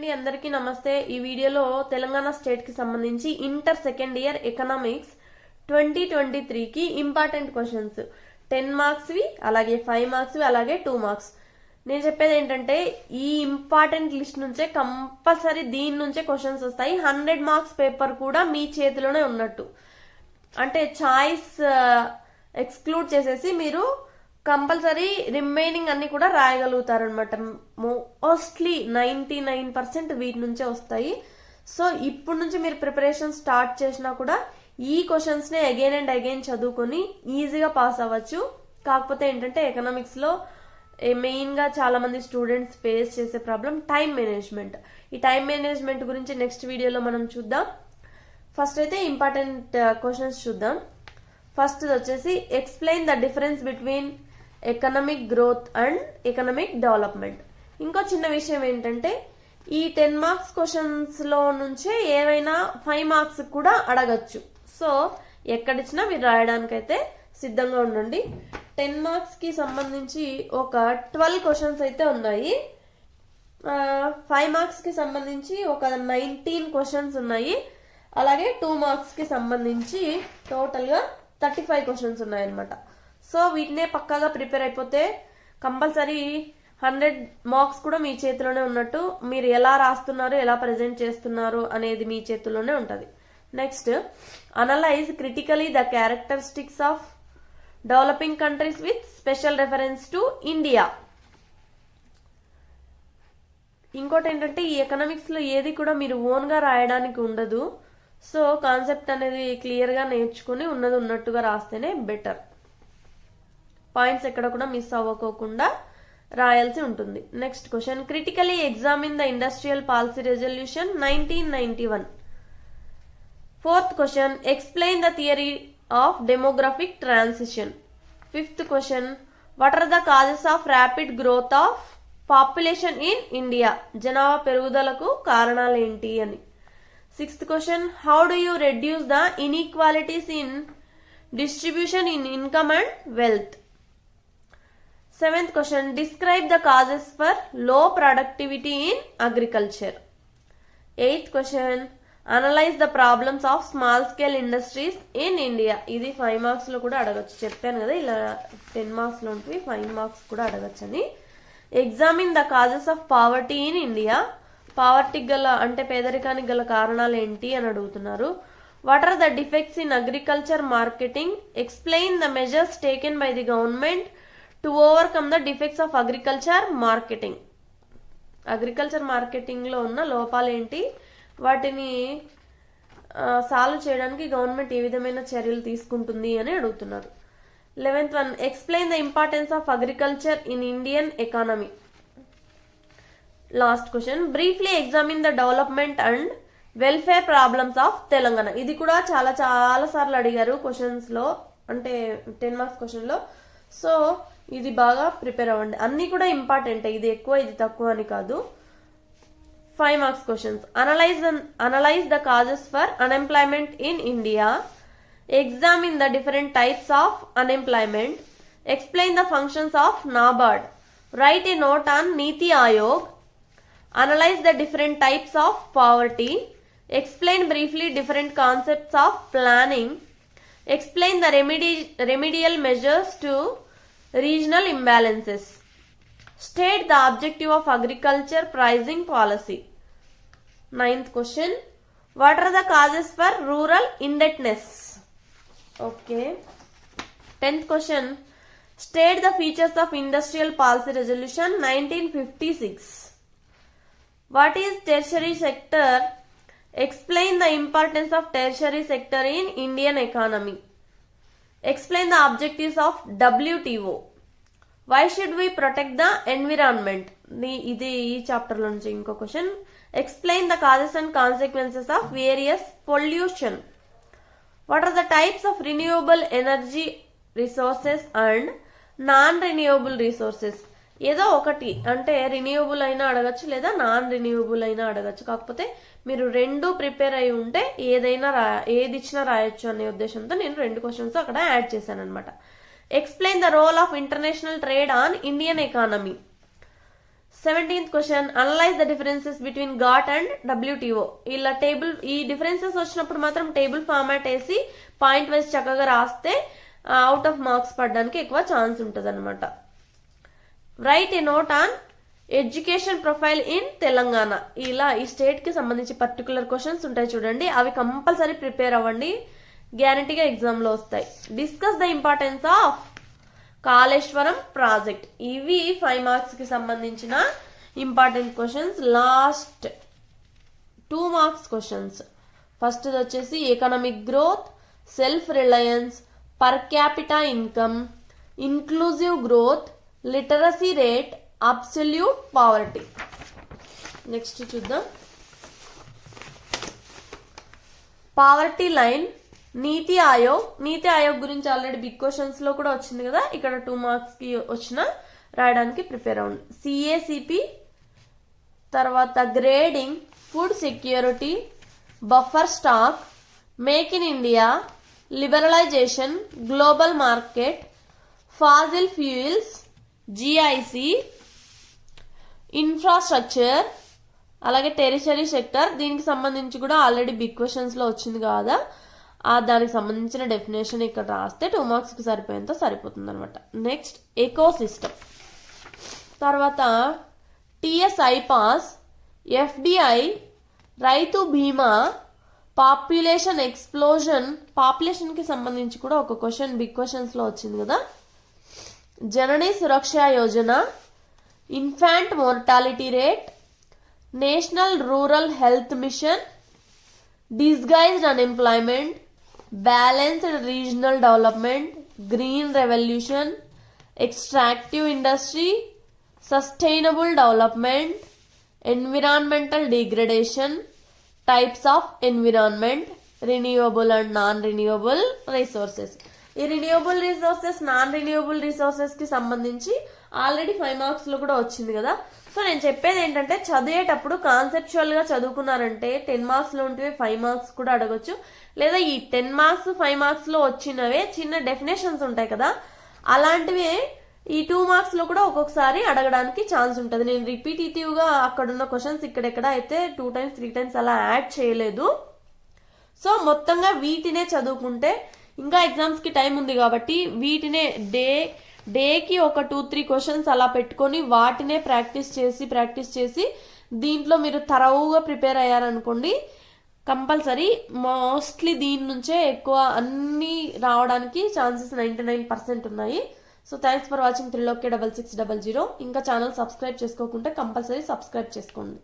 అండి, అందరికీ నమస్తే. ఈ వీడియోలో తెలంగాణ స్టేట్ కి సంబంధించి ఇంటర్ సెకండ్ ఇయర్ ఎకనామిక్స్ 2023 కి ఇంపార్టెంట్ క్వశ్చన్స్ 10 మార్క్స్ వి, అలాగే 5 మార్క్స్ వి, అలాగే 2 మార్క్స్. నేను చెప్పేది ఏంటంటే ఈ ఇంపార్టెంట్ లిస్ట్ నుంచే కంపల్సరీ దీని నుంచే క్వశ్చన్స్ వస్తాయి. 100 మార్క్స్ పేపర్ కూడా మీ చేతిలోనే ఉన్నట్టు. అంటే చాయిస్ ఎక్స్క్లూడ్ చేసేసి మీరు కంపల్సరీ రిమైనింగ్ అన్ని కూడా రాయగలుగుతారనమాట. మోస్ట్లీ 99% వీటి నుంచే వస్తాయి. సో ఇప్పుడు నుంచి మీరు ప్రిపరేషన్ స్టార్ట్ చేసినా కూడా ఈ క్వశ్చన్స్ నే అగైన్ అండ్ అగైన్ చదువుకొని ఈజీగా పాస్ అవ్వచ్చు. కాకపోతే ఏంటంటే ఎకనామిక్స్ లో మెయిన్ గా చాలా మంది స్టూడెంట్స్ ఫేస్ చేసే ప్రాబ్లం టైం మేనేజ్మెంట్. ఈ టైం మేనేజ్మెంట్ గురించి నెక్స్ట్ వీడియోలో మనం చూద్దాం. ఫస్ట్ అయితే ఇంపార్టెంట్ క్వశ్చన్స్ చూద్దాం. ఫస్ట్ వచ్చేసి explain the difference between economic growth and economic development. ఇంకో చిన్న విషయం ఏంటంటే ఈ 10 మార్క్స్ క్వశ్చన్స్ లో నుంచే ఏవైనా 5 మార్క్స్ కూడా అడగచ్చు. సో ఎక్కడిచ్చినా మీరు రాయడానికైతే సిద్ధంగా ఉండండి. 10 మార్క్స్ కి సంబంధించి ఒక 12 క్వశ్చన్స్ అయితే ఉన్నాయి. 5 మార్క్స్ కి సంబంధించి ఒక 19 క్వశ్చన్స్ ఉన్నాయి. అలాగే 2 మార్క్స్ కి సంబంధించి టోటల్ గా 35 క్వశ్చన్స్ ఉన్నాయన్నమాట. సో వీటినే పక్కాగా ప్రిపేర్ అయిపోతే కంపల్సరీ 100 మార్క్స్ కూడా మీ చేతిలోనే ఉన్నట్టు. మీరు ఎలా రాస్తున్నారు, ఎలా ప్రజెంట్ చేస్తున్నారు అనేది మీ చేతిలోనే ఉంటది. Next, analyse critically the characteristics of developing countries with special reference to India. ఇంకోటి ఏంటంటే ఈ ఎకనామిక్స్ లో ఏది కూడా మీరు ఓన్ గా రాయడానికి ఉండదు. సో కాన్సెప్ట్ అనేది క్లియర్ గా నేర్చుకుని ఉన్నది ఉన్నట్టుగా రాస్తేనే బెటర్. పాయింట్స్ ఎక్కడ కూడా మిస్ అవ్వకోకుండా రాయాల్సి ఉంటుంది. Next question, critically examine the industrial policy resolution 1991. Fourth question, explain the theory of demographic transition. Fifth question, what are the causes of rapid growth of population in India. జనాభా పెరుగుదలకు కారణాలు ఏంటి అని. Sixth question, how do you reduce the inequalities in distribution in income and wealth. Seventh question, describe the causes for low productivity in agriculture. Eighth question, analyse the problems of small scale industries in India. ఇది 5 marks లో కూడా అడగచ్చు. చెప్పాను కదా ఇలా 10 marks లో ఉంటుంది, 5 marks కూడా అడగచ్చు అని. Examine the causes of poverty in India. పావర్టీకి గల అంటే పేదరికానికి గల కారణాలు ఏంటి అని అడుగుతున్నారు. What are the defects in agriculture marketing. Explain the measures taken by the government to overcome the defects of agriculture marketing. Agriculture marketing లో ఉన్న లోపాలు ఏంటి, వాటిని సాల్వ్ చేయడానికి గవర్నమెంట్ ఏ విధమైన చర్యలు తీసుకుంటుంది అని అడుగుతున్నారు. 11th one, explain the importance of agriculture in Indian economy. Last question, briefly examine the development and welfare problems of Telangana. ఇది కూడా చాలా సార్లు అడిగారు క్వశ్చన్స్ లో, అంటే 10 మార్క్స్ క్వశ్చన్ లో. సో ఇది బాగా ప్రిపేర్ అవ్వండి. అన్ని కూడా ఇంపార్టెంట్, ఇది ఎక్కువ ఇది తక్కువ అని కాదు. 5 marks questions, analyse the causes for unemployment in India. Examine the different types of unemployment. Explain the functions of NABARD. Write a note on Niti Aayog. Analyse the different types of poverty. Explain briefly different concepts of planning. Explain the remedial measures to regional imbalances. State the objective of agriculture pricing policy. 9th question, what are the causes for rural indebtedness? Okay. 10th question, state the features of industrial policy resolution 1956. What is tertiary sector? Explain the importance of tertiary sector in Indian economy. Explain the objectives of WTO. Why should we protect the environment? ఇది ఈ chapter లో నుంచి ఇంకో question. Explain the causes and consequences of various pollution. What are the types of renewable energy resources and non-renewable resources? ఏదో ఒకటి అంటే renewable అయినా అడగచ్చు, లేదా నాన్ రిన్యూవబుల్ అయినా అడగచ్చు. కాకపోతే మీరు 2 ప్రిపేర్ అయి ఉంటే ఏది ఇచ్చినా రాయొచ్చు అనే ఉద్దేశంతో నేను 2 క్వశ్చన్స్ అక్కడ యాడ్ చేశాను అనమాట. Explain the role of international trade on Indian economy. 17th question analyse the differences between GATT and WTO. ఇలా టేబుల్ ఈ డిఫరెన్సెస్ వచ్చినప్పుడు మాత్రం టేబుల్ ఫార్మాట్ వేసి పాయింట్ వైజ్ చక్కగా రాస్తే అవుట్ ఆఫ్ మార్క్స్ పడడానికి ఎక్కువ ఛాన్స్ ఉంటుంది అనమాట. Right a note on education profile in Telangana. ఇలా ఈ స్టేట్ కి సంబంధించి పర్టికులర్ క్వశ్చన్స్ ఉంటాయి చూడండి, అవి కంపల్సరీ ప్రిపేర్ అవ్వండి, గ్యారంటీగా ఎగ్జామ్ లో వస్తాయి. Discuss the importance of Kaleshwaram project. ఇవి 5 మార్క్స్ కి సంబంధించిన important questions. Last 2 marks questions. First వచ్చేసి economic growth, self reliance, per capita income, inclusive growth, literacy rate, absolute poverty. Next చూద్దాం. పావర్టీ లైన్, నీతి ఆయోగ్ గురించి ఆల్రెడీ బిగ్ క్వశ్చన్స్ లో కూడా వచ్చింది కదా, ఇక్కడ 2 మార్క్స్ కి వచ్చిన రాయడానికి ప్రిపేర్ అవ్వండి. CACP, తర్వాత grading, food security, buffer stock, make in India, liberalisation, global market, fossil fuels, GIC, infrastructure, అలాగే టెరిషరీ సెక్టర్. దీనికి సంబంధించి కూడా ఆల్రెడీ బిగ్ క్వశ్చన్స్ లో వచ్చింది కదా, దానికి సంబంధించిన డెఫినేషన్ ఇక్కడ రాస్తే 2 మార్క్స్ కి సరిపోయేంత సరిపోతుంది అనమాట. నెక్స్ట్ ఎకో సిస్టమ్, తర్వాత TS ఐపాస్, FDI, రైతు బీమా, పాపులేషన్ ఎక్స్ప్లోజన్. పాపులేషన్ కి సంబంధించి కూడా ఒక క్వశ్చన్ బిగ్ క్వశ్చన్స్ లో వచ్చింది కదా. Janani Suraksha Yojana, infant mortality rate, national rural health mission, disguised unemployment, balanced regional development, green revolution, extractive industry, sustainable development, environmental degradation, types of environment, renewable and non renewable resources. ఈ renewable resources, non renewable resources కి సంబంధించి already 5 marks లో కూడా వచ్చింది కదా. So నేను చెప్పేది ఏంటంటే, చదివేటప్పుడు కాన్సెప్చువల్ గా చదువుకున్నారంటే 10 మార్క్స్ లో ఉంటే 5 మార్క్స్ కూడా అడగొచ్చు, లేదా ఈ 10 మార్క్స్ 5 మార్క్స్ లో వచ్చినవే చిన్న డెఫినేషన్స్ ఉంటాయి కదా, అలాంటివి ఈ 2 మార్క్స్ లో కూడా ఒక్కొక్కసారి అడగడానికి ఛాన్స్ ఉంటుంది. నేను రిపీటేటివ్ గా అక్కడున్న క్వశ్చన్స్ ఇక్కడెక్కడ అయితే 2 times 3 times అలా యాడ్ చేయలేదు. సో మొత్తంగా వీటినే చదువుకుంటే, ఇంకా ఎగ్జామ్స్ కి టైం ఉంది కాబట్టి వీటినే డేకి ఒక 2-3 క్వశ్చన్స్ అలా పెట్టుకొని వాటినే ప్రాక్టీస్ చేసి దీంట్లో మీరు థరోగా ప్రిపేర్ అయ్యారనుకోండి, కంపల్సరీ మోస్ట్లీ దీని నుంచే ఎక్కువ అన్ని రావడానికి ఛాన్సెస్ 99% ఉన్నాయి. So thanks for watching 3Loki6600. ఇంకా ఛానల్ సబ్స్క్రైబ్ చేసుకోకుంటే కంపల్సరీ సబ్స్క్రైబ్ చేసుకోండి.